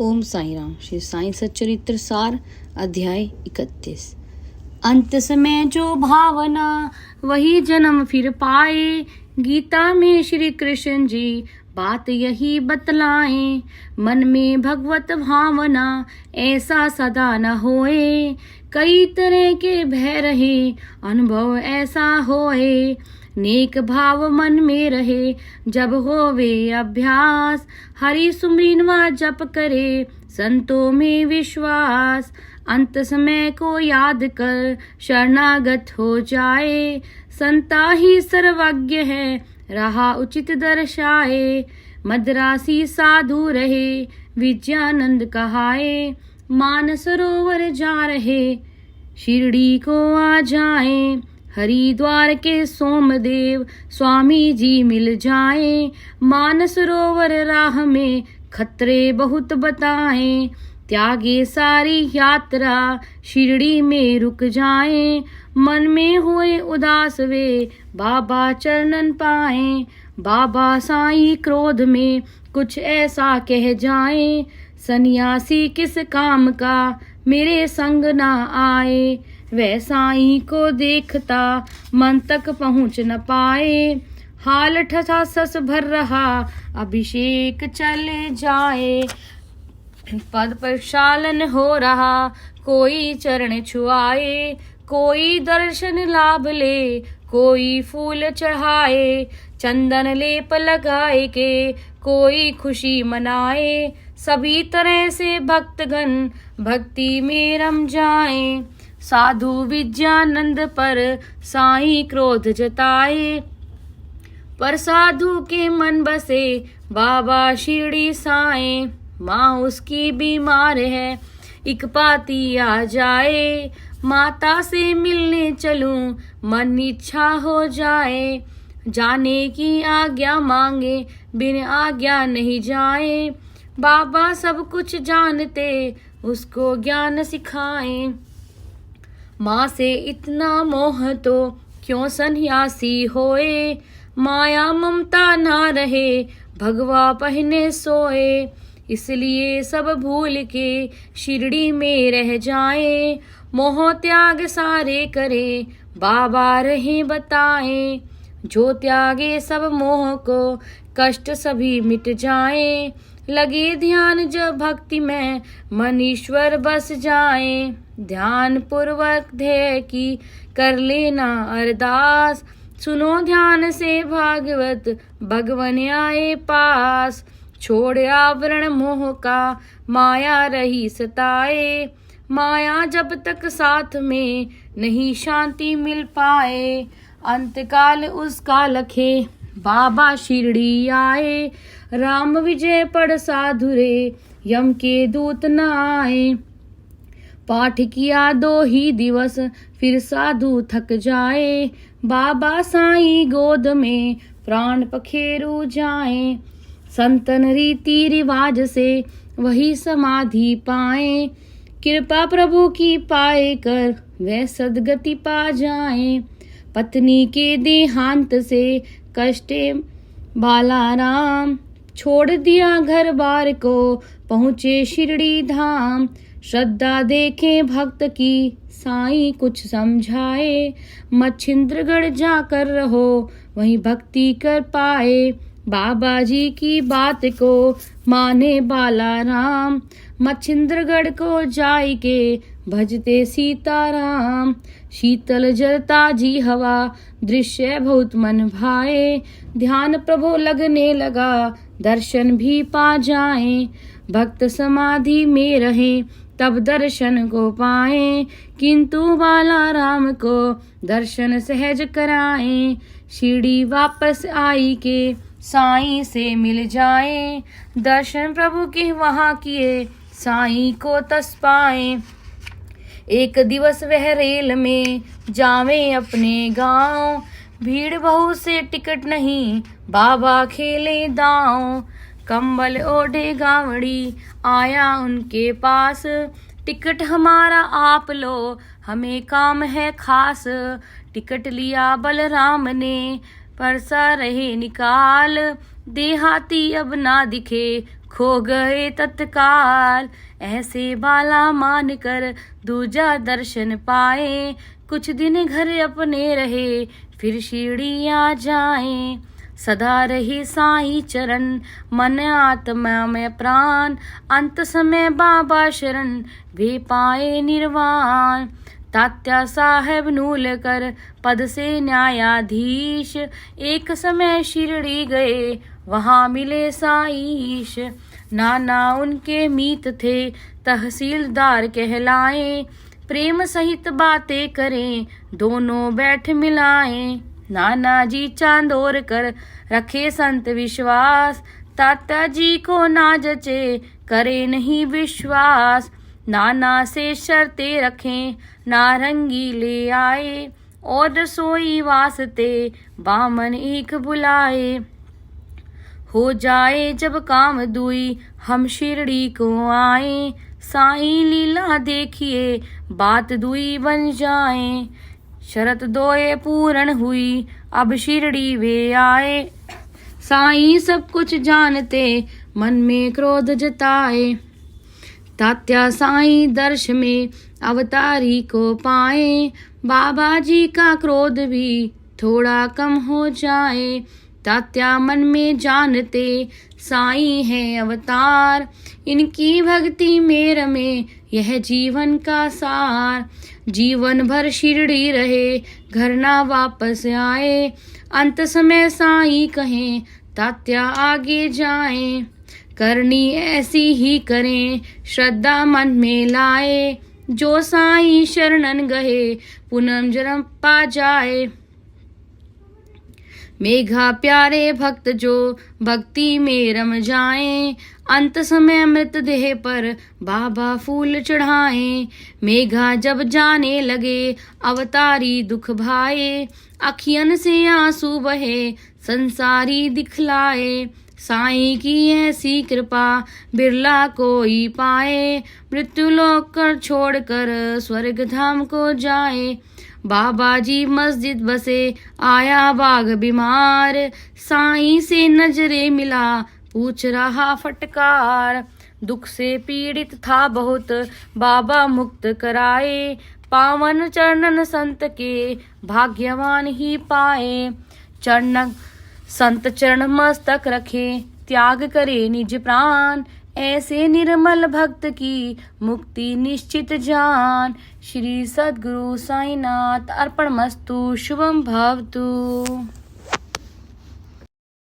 ओम साई राम। श्री साई सच्चरित्र सार अध्याय 31। अंत समय जो भावना वही जन्म फिर पाए। गीता में श्री कृष्ण जी बात यही बतलाए। मन में भगवत भावना ऐसा सदा न होए। कई तरह के भय रहे अनुभव ऐसा होए। नेक भाव मन में रहे जब होवे अभ्यास। हरि सुमरिनवा जप करे संतों में विश्वास। अंत समय को याद कर शरणागत हो जाए। संता ही सर्वज्ञ है रहा उचित दर्शाए। मद्रासी साधु रहे विद्यानंद कहाए। मानसरोवर जा रहे शिरडी को आ जाए। हरिद्वार के सोमदेव स्वामी जी मिल जाए। मानसरोवर राह में खतरे बहुत बताएं। त्यागे सारी यात्रा शिरडी में रुक जाएं। मन में हुए उदास वे बाबा चरणन पाएं। बाबा साईं क्रोध में कुछ ऐसा कह जाएं। सन्यासी किस काम का मेरे संग ना आए। वह साईं को देखता मन तक पहुँच न पाए। हाल ठसा सस भर रहा अभिषेक चले जाए। पद प्रक्षालन हो रहा कोई चरण छुआए। कोई दर्शन लाभ ले कोई फूल चढ़ाए। चंदन लेप लगाए के कोई खुशी मनाए। सभी तरह से भक्तगण भक्ति में रम जाए। साधु विद्यानंद पर साईं क्रोध जताए। पर साधु के मन बसे बाबा शिरडी साईं। माँ उसकी बीमार है एक पाती आ जाए। माता से मिलने चलूं मन इच्छा हो जाए। जाने की आज्ञा मांगे बिन आज्ञा नहीं जाए। बाबा सब कुछ जानते उसको ज्ञान सिखाएं। माँ से इतना मोह तो क्यों सन्यासी होए। माया ममता ना रहे भगवा पहने सोए। इसलिए सब भूल के शिरडी में रह जाए। मोह त्याग सारे करे बाबा रहे बताए। जो त्यागे सब मोह को कष्ट सभी मिट जाए। लगे ध्यान जब भक्ति में मन ईश्वर बस जाए। ध्यान पूर्वक ध्येय की कर लेना अरदास। सुनो ध्यान से भागवत भगवन आए पास। छोड़ आवरण मोह का माया रही सताए। माया जब तक साथ में नहीं शांति मिल पाए। अंतकाल उसका लखे बाबा शिरडी आए। राम विजय पढ़ साधुरे यम के दूत न आए। पाठ किया 2 ही दिवस फिर साधु थक जाए। बाबा साईं गोद में प्राण पखेरु जाए। संतन रीति रिवाज से वही समाधि पाए। कृपा प्रभु की पाए कर वह सदगति पा जाए। पत्नी के देहांत से कष्टे बालाराम। छोड़ दिया घर बार को पहुँचे शिरडी धाम। श्रद्धा देखे भक्त की साईं कुछ समझाए। मच्छिंद्रगढ़ जाकर रहो वहीं भक्ति कर पाए। बाबा जी की बात को माने बालाराम। मच्छिंद्रगढ़ को जाई के भजते सीताराम। शीतल जलता जी हवा दृश्य बहुत मन भाए। ध्यान प्रभु लगने लगा दर्शन भी पा जाए। भक्त समाधि में रहे तब दर्शन को पाए। किंतु बालाराम को दर्शन सहज कराए। शिरडी वापस आई के साईं से मिल जाए। दर्शन प्रभु के वहाँ किए साईं को तस पाए। एक दिवस वह रेल में जावे अपने गांव। भीड़ बहुत से टिकट नहीं बाबा खेले दांव। कंबल ओढ़े गावड़ी आया उनके पास। टिकट हमारा आप लो हमें काम है खास। टिकट लिया बलराम ने परसा रहे निकाल। देहाती अब ना दिखे खो गए तत्काल। ऐसे बाला मान कर दूजा दर्शन पाए, कुछ दिन घर अपने रहे फिर शिरडी आ जाए। सदा रहे साईं चरण मन आत्मा में प्राण, अंत समय बाबा शरण वे पाए निर्वाण। तात्या साहेब नूलकर पद से न्यायाधीश, एक समय शिरडी गए वहाँ मिले साईश। नाना उनके मीत थे तहसीलदार कहलाए, प्रेम सहित बातें करें दोनों बैठ मिलाएं। नाना जी चांदोर कर रखे संत विश्वास, तात्या जी को ना जचे करे नहीं विश्वास। नाना से शर्तें रखें नारंगी ले आए, और रसोई वास्ते बामन एक बुलाए। हो जाए जब काम दुई हम शिरडी को आए, साईं लीला देखिए बात दुई बन जाए। शरत दोए पूर्ण हुई अब शिरडी वे आए, साईं सब कुछ जानते मन में क्रोध जताए। तात्या साईं दर्श में अवतारी को पाए, बाबा जी का क्रोध भी थोड़ा कम हो जाए। तात्या मन में जानते साईं है अवतार, इनकी भक्ति में रमे यह जीवन का सार। जीवन भर शिरडी रहे घर ना वापस आए, अंत समय साईं कहें तात्या आगे जाएं। करनी ऐसी ही करें श्रद्धा मन में लाए, जो साईं शरणन गए पुनर्जन्म पा जाए। मेघा प्यारे भक्त जो भक्ति में रम जाएं, अंत समय मृतदेह पर बाबा फूल चढ़ाएं। मेघा जब जाने लगे अवतारी दुख भाए, अखियन से आंसू बहे संसारी दिखलाए। साईं की ऐसी कृपा बिरला कोई पाए, मृत्यु लोक कर छोड़कर स्वर्ग धाम को जाए। बाबा जी मस्जिद बसे आया बाग बीमार, साईं से नजरे मिला पूछ रहा फटकार। दुख से पीड़ित था बहुत बाबा मुक्त कराए, पावन चरणन संत के भाग्यवान ही पाए। चरण संत चरण मस्तक रखे त्याग करे निज प्राण, ऐसे निर्मल भक्त की मुक्ति निश्चित जान। श्री सद्गुरु साईनाथ अर्पणमस्तु। शुभम भवतु।